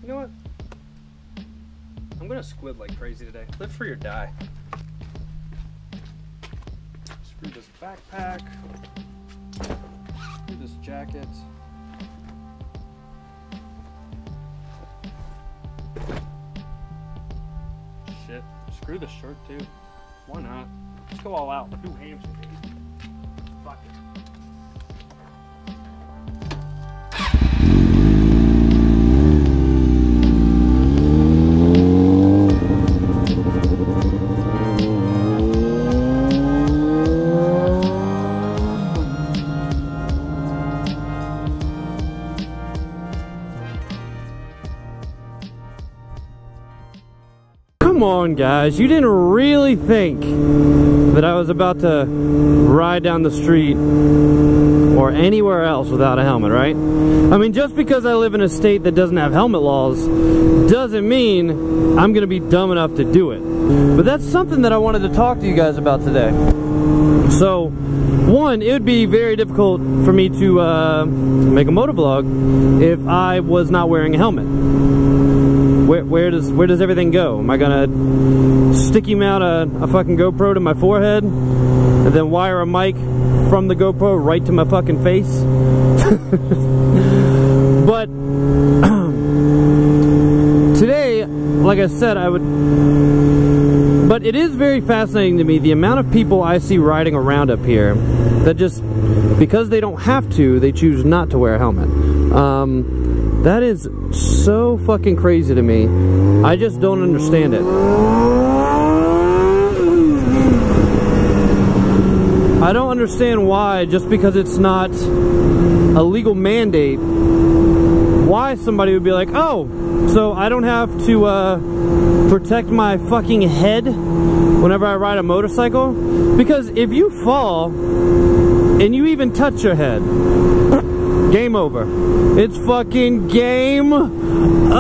You know what? I'm gonna squid like crazy today. Live free or die. Screw this backpack. Screw this jacket. Shit. Screw the shirt too. Why not? Let's go all out. New Hampshire, baby. Fuck it. Come on, guys, you didn't really think that I was about to ride down the street or anywhere else without a helmet, right? I mean, just because I live in a state that doesn't have helmet laws doesn't mean I'm gonna be dumb enough to do it. But that's something that I wanted to talk to you guys about today. So, one, it would be very difficult for me to make a motovlog if I was not wearing a helmet. Where does everything go? Am I gonna sticky mount a fucking GoPro to my forehead and then wire a mic from the GoPro right to my fucking face? But today, like I said, but it is very fascinating to me the amount of people I see riding around up here that just, because they don't have to, they choose not to wear a helmet. That is so fucking crazy to me. I just don't understand it. I don't understand why, just because it's not a legal mandate, why somebody would be like, oh, so I don't have to protect my fucking head whenever I ride a motorcycle? Because if you fall and you even touch your head, game over. It's fucking game over!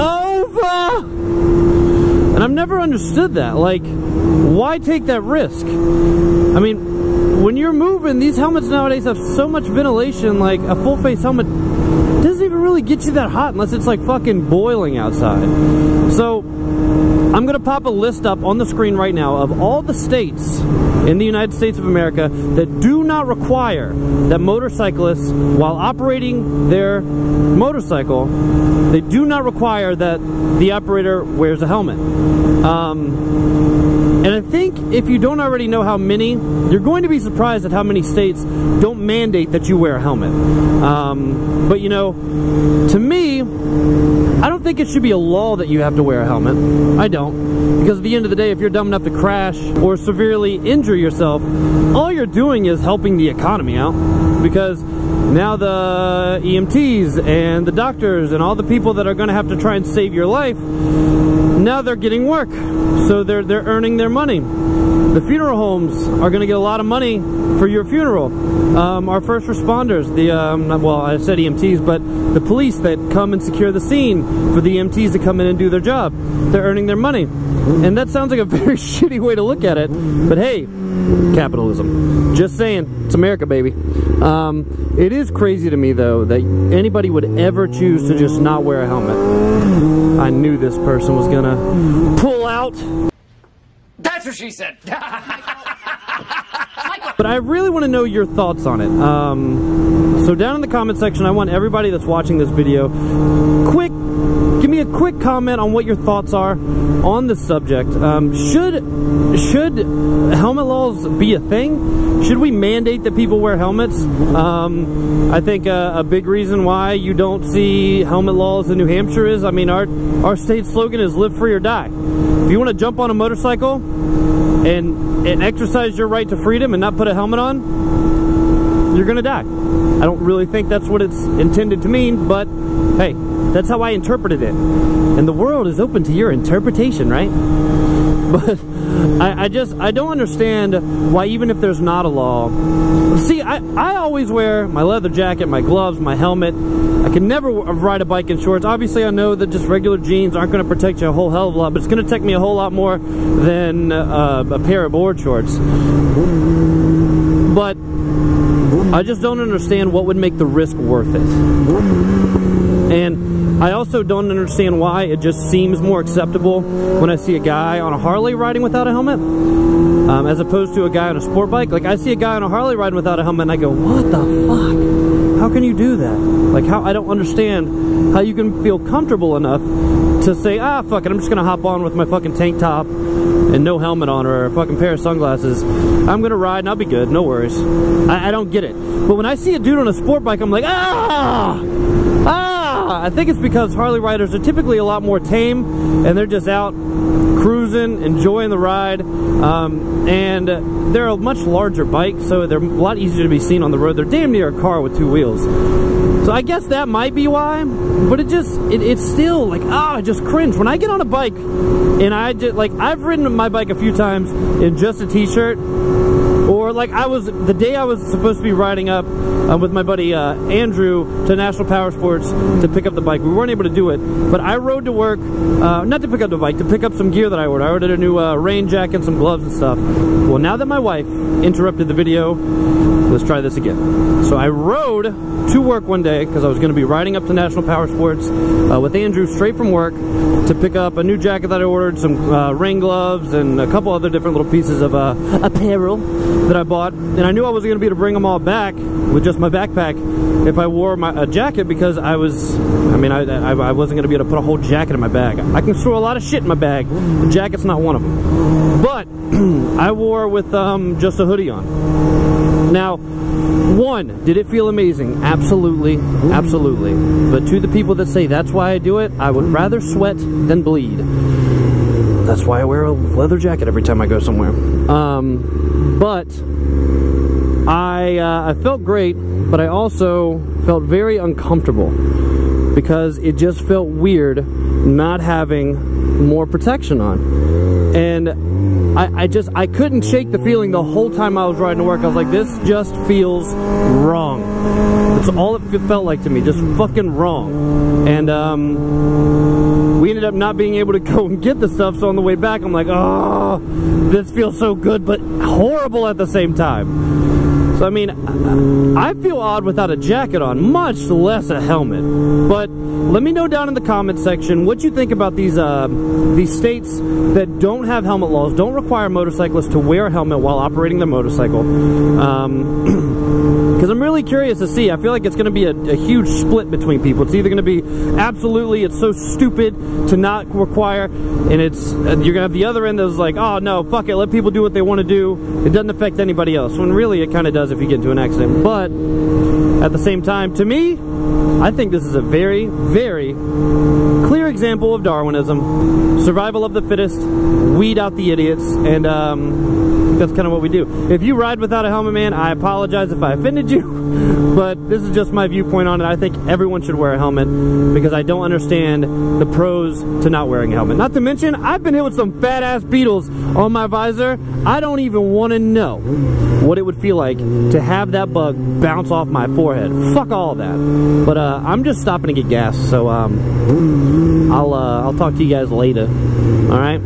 And I've never understood that. Like, why take that risk? I mean, when you're moving, these helmets nowadays have so much ventilation, like a full face helmet doesn't even really get you that hot unless it's like fucking boiling outside. So, I'm gonna pop a list up on the screen right now of all the states in the United States of America that do not require that motorcyclists, while operating their motorcycle, they do not require that the operator wears a helmet. And I think if you don't already know how many, you're going to be surprised at how many states don't mandate that you wear a helmet. But you know, to me, I don't think it should be a law that you have to wear a helmet. I don't. Because at the end of the day, if you're dumb enough to crash or severely injure yourself, all you're doing is helping the economy out. Because now the EMTs and the doctors and all the people that are going to have to try and save your life, now they're getting work. So they're earning their money. The funeral homes are going to get a lot of money for your funeral. Our first responders, well, I said EMTs, but the police that come and secure the scene for the EMTs to come in and do their job, they're earning their money. And that sounds like a very shitty way to look at it, but hey, capitalism. Just saying, it's America, baby. It is crazy to me, though, that anybody would ever choose to just not wear a helmet. I knew this person was gonna pull out. That's what she said. But I really want to know your thoughts on it. So down in the comment section, I want everybody that's watching this video, give me a quick comment on what your thoughts are on this subject. Should helmet laws be a thing? Should we mandate that people wear helmets? I think a big reason why you don't see helmet laws in New Hampshire is, I mean, our state slogan is live free or die. If you want to jump on a motorcycle and exercise your right to freedom and not put a helmet on, you're gonna die. I don't really think that's what it's intended to mean, but hey, that's how I interpreted it. And the world is open to your interpretation, right? But I don't understand why, even if there's not a law. See, I always wear my leather jacket, my gloves, my helmet. I can never ride a bike in shorts. Obviously, I know that just regular jeans aren't going to protect you a whole hell of a lot, but it's going to protect me a whole lot more than a pair of board shorts. But I just don't understand what would make the risk worth it. And I also don't understand why it just seems more acceptable when I see a guy on a Harley riding without a helmet, as opposed to a guy on a sport bike. Like, I see a guy on a Harley riding without a helmet and I go, what the fuck? How can you do that? Like, how, I don't understand how you can feel comfortable enough to say, ah, fuck it, I'm just gonna hop on with my fucking tank top and no helmet on or a fucking pair of sunglasses. I'm gonna ride and I'll be good, no worries. I don't get it. But when I see a dude on a sport bike, I'm like, I think it's because Harley riders are typically a lot more tame and they're just out cruising, enjoying the ride, and they're a much larger bike, so they're a lot easier to be seen on the road. They're damn near a car with two wheels. So I guess that might be why, but it's still like, I just cringe. When I get on a bike and I've ridden my bike a few times in just a t-shirt, or like the day I was supposed to be riding up with my buddy Andrew to National Power Sports to pick up the bike. We weren't able to do it, but I rode to work, not to pick up the bike, to pick up some gear that I ordered. I ordered a new rain jacket and some gloves and stuff. Well, now that my wife interrupted the video, let's try this again. So I rode to work one day because I was going to be riding up to National Power Sports with Andrew straight from work to pick up a new jacket that I ordered, some rain gloves, and a couple other different little pieces of apparel that I bought. And I knew I wasn't going to be able to bring them all back with just my backpack if I wore a jacket, because I wasn't going to be able to put a whole jacket in my bag. I can store a lot of shit in my bag. The jacket's not one of them. But I wore with just a hoodie on. Now, one, did it feel amazing? Absolutely, absolutely. But to the people that say that's why I do it, I would rather sweat than bleed. That's why I wear a leather jacket every time I go somewhere. But I felt great, but I also felt very uncomfortable because it just felt weird not having more protection on. And I couldn't shake the feeling the whole time I was riding to work. I was like, this just feels wrong. That's all it felt like to me, just fucking wrong. And we ended up not being able to go and get the stuff, so on the way back I'm like, oh, this feels so good but horrible at the same time. So I mean, I feel odd without a jacket on, much less a helmet. But let me know down in the comments section what you think about these states that don't have helmet laws, don't require motorcyclists to wear a helmet while operating their motorcycle. Because I'm really curious to see. I feel like it's going to be a huge split between people. It's either going to be absolutely, it's so stupid to not require, and you're going to have the other end that's like, oh no, fuck it, let people do what they want to do. It doesn't affect anybody else. When really it kind of does if you get into an accident. But at the same time, to me, I think this is a very, very clear example of Darwinism. Survival of the fittest, weed out the idiots, and that's kind of what we do. If you ride without a helmet, man, I apologize if I offended you, but this is just my viewpoint on it. I think everyone should wear a helmet because I don't understand the pros to not wearing a helmet. Not to mention, I've been hit with some fat-ass beetles on my visor. I don't even want to know what it would feel like to have that bug bounce off my forehead. Fuck all that. But I'm just stopping to get gas, so I'll talk to you guys later. Alright?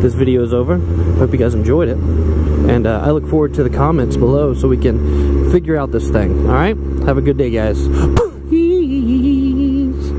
This video is over. Hope you guys enjoyed it. And I look forward to the comments below so we can figure out this thing. Alright? Have a good day, guys. Peace.